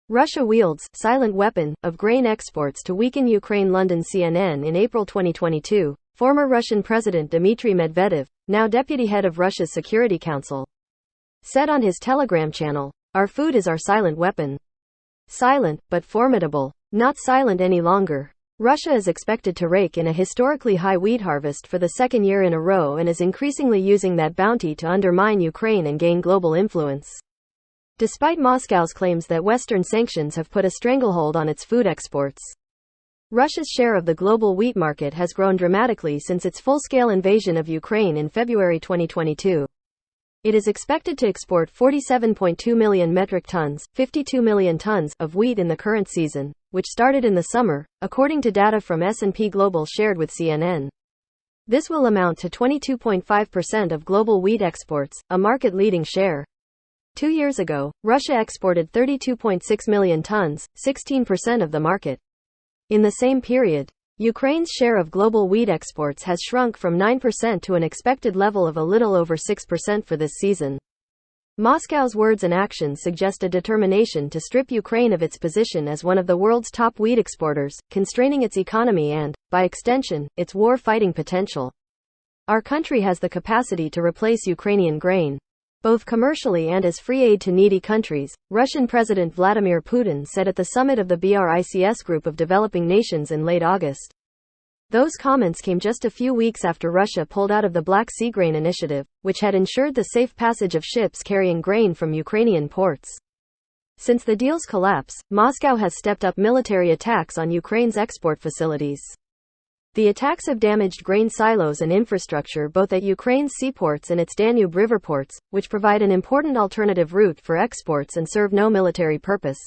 Russia wields silent weapon of grain exports to weaken Ukraine. London. CNN. In April 2022, former Russian President Dmitry Medvedev, now deputy head of Russia's Security Council, said on his Telegram channel, "Our food is our silent weapon. Silent, but formidable. Not silent any longer." Russia is expected to rake in a historically high wheat harvest for the second year in a row and is increasingly using that bounty to undermine Ukraine and gain global influence. Despite Moscow's claims that Western sanctions have put a stranglehold on its food exports, Russia's share of the global wheat market has grown dramatically since its full-scale invasion of Ukraine in February 2022. It is expected to export 47.2 million metric tons, 52 million tons, of wheat in the current season, which started in the summer, according to data from S&P Global shared with CNN. This will amount to 22.5% of global wheat exports, a market-leading share. 2 years ago, Russia exported 32.6 million tons, 16% of the market. In the same period, Ukraine's share of global wheat exports has shrunk from 9% to an expected level of a little over 6% for this season. Moscow's words and actions suggest a determination to strip Ukraine of its position as one of the world's top wheat exporters, constraining its economy and, by extension, its war-fighting potential. "Our country has the capacity to replace Ukrainian grain, both commercially and as free aid to needy countries," Russian President Vladimir Putin said at the summit of the BRICS group of developing nations in late August. Those comments came just a few weeks after Russia pulled out of the Black Sea Grain Initiative, which had ensured the safe passage of ships carrying grain from Ukrainian ports. Since the deal's collapse, Moscow has stepped up military attacks on Ukraine's export facilities. The attacks have damaged grain silos and infrastructure both at Ukraine's seaports and its Danube River ports, which provide an important alternative route for exports and serve no military purpose.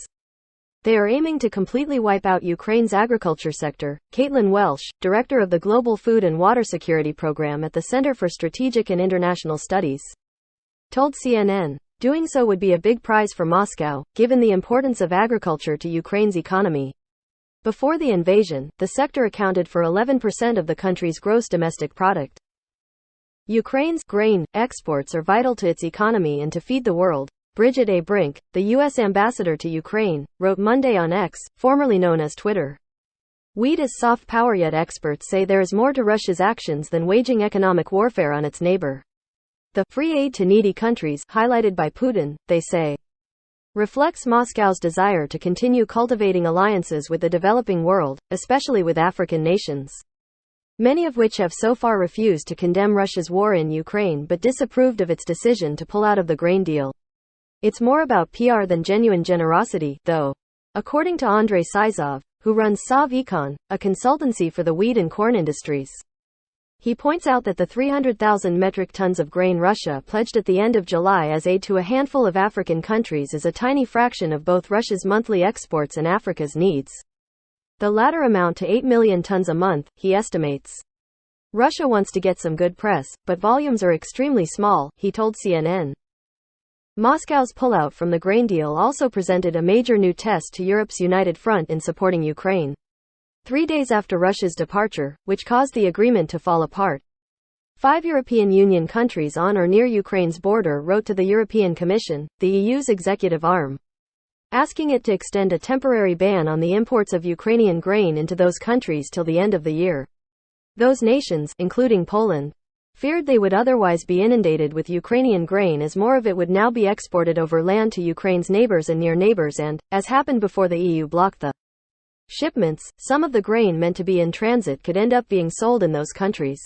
They are aiming to completely wipe out Ukraine's agriculture sector, Caitlin Welsh, director of the Global Food and Water Security Program at the Center for Strategic and International Studies, told CNN. Doing so would be a big prize for Moscow, given the importance of agriculture to Ukraine's economy. Before the invasion, the sector accounted for 11% of the country's gross domestic product. Ukraine's grain exports are vital to its economy and to feed the world, Bridget A. Brink, the U.S. ambassador to Ukraine, wrote Monday on X, formerly known as Twitter. "Wheat is soft power, yet experts say there is more to Russia's actions than waging economic warfare on its neighbor. The free aid to needy countries, highlighted by Putin, they say, reflects Moscow's desire to continue cultivating alliances with the developing world, especially with African nations, many of which have so far refused to condemn Russia's war in Ukraine but disapproved of its decision to pull out of the grain deal. It's more about PR than genuine generosity, though," according to Andrei Sizov, who runs Sov Econ, a consultancy for the wheat and corn industries. He points out that the 300,000 metric tons of grain Russia pledged at the end of July as aid to a handful of African countries is a tiny fraction of both Russia's monthly exports and Africa's needs. The latter amount to 8 million tons a month, he estimates. Russia wants to get some good press, but volumes are extremely small, he told CNN. Moscow's pullout from the grain deal also presented a major new test to Europe's united front in supporting Ukraine. 3 days after Russia's departure, which caused the agreement to fall apart, 5 European Union countries on or near Ukraine's border wrote to the European Commission, the EU's executive arm, asking it to extend a temporary ban on the imports of Ukrainian grain into those countries till the end of the year. Those nations, including Poland, feared they would otherwise be inundated with Ukrainian grain as more of it would now be exported over land to Ukraine's neighbors and near neighbors and, as happened before the EU blocked the shipments, some of the grain meant to be in transit could end up being sold in those countries.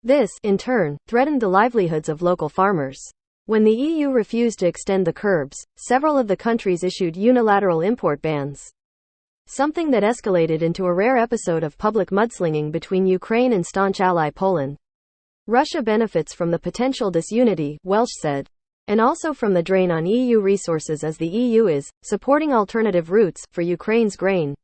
This, in turn, threatened the livelihoods of local farmers. When the EU refused to extend the curbs, several of the countries issued unilateral import bans, something that escalated into a rare episode of public mudslinging between Ukraine and staunch ally Poland. Russia benefits from the potential disunity, Welsh said, and also from the drain on EU resources as the EU is supporting alternative routes for Ukraine's grain.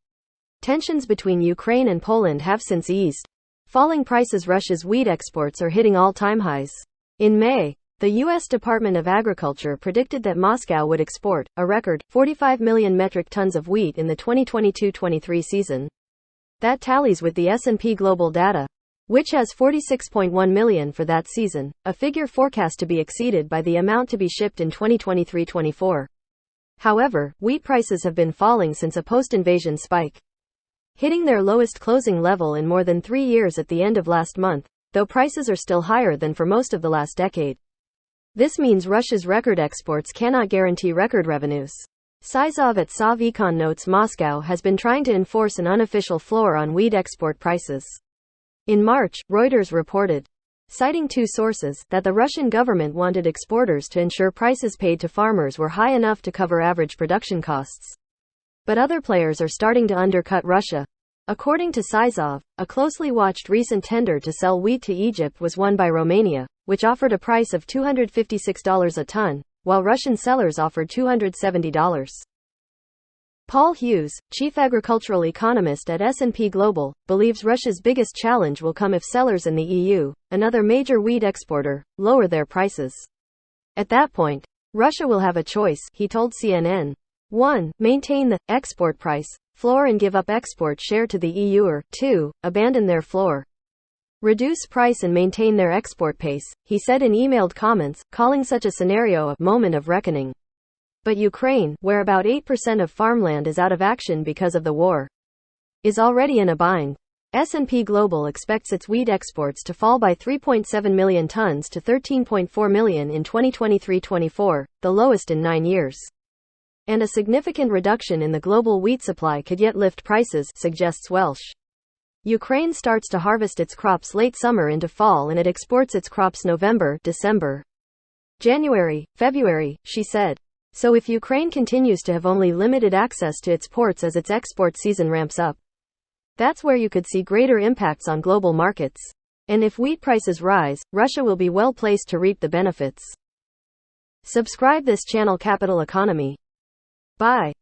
Tensions between Ukraine and Poland have since eased. Falling prices. Russia's wheat exports are hitting all-time highs. In May, the U.S. Department of Agriculture predicted that Moscow would export a record 45 million metric tons of wheat in the 2022-23 season. That tallies with the S&P Global data, which has 46.1 million for that season, a figure forecast to be exceeded by the amount to be shipped in 2023-24. However, wheat prices have been falling since a post-invasion spike, hitting their lowest closing level in more than 3 years at the end of last month, though prices are still higher than for most of the last decade. This means Russia's record exports cannot guarantee record revenues. Sizov at Sov-Econ notes Moscow has been trying to enforce an unofficial floor on wheat export prices. In March, Reuters reported, citing 2 sources, that the Russian government wanted exporters to ensure prices paid to farmers were high enough to cover average production costs. But other players are starting to undercut Russia. According to Sizov, a closely watched recent tender to sell wheat to Egypt was won by Romania, which offered a price of $256 a ton, while Russian sellers offered $270. Paul Hughes, chief agricultural economist at S&P Global, believes Russia's biggest challenge will come if sellers in the EU, another major wheat exporter, lower their prices. At that point, Russia will have a choice, he told CNN. 1. Maintain the export price floor and give up export share to the EU, or 2. Abandon their floor. Reduce price and maintain their export pace, he said in emailed comments, calling such a scenario a moment of reckoning. But Ukraine, where about 8% of farmland is out of action because of the war, is already in a bind. S&P Global expects its wheat exports to fall by 3.7 million tons to 13.4 million in 2023-24, the lowest in 9 years. And a significant reduction in the global wheat supply could yet lift prices, suggests Welsh. Ukraine starts to harvest its crops late summer into fall and it exports its crops November, December, January, February, she said. So if Ukraine continues to have only limited access to its ports as its export season ramps up, that's where you could see greater impacts on global markets. And if wheat prices rise, Russia will be well placed to reap the benefits. Subscribe this channel Capital Economy. Bye.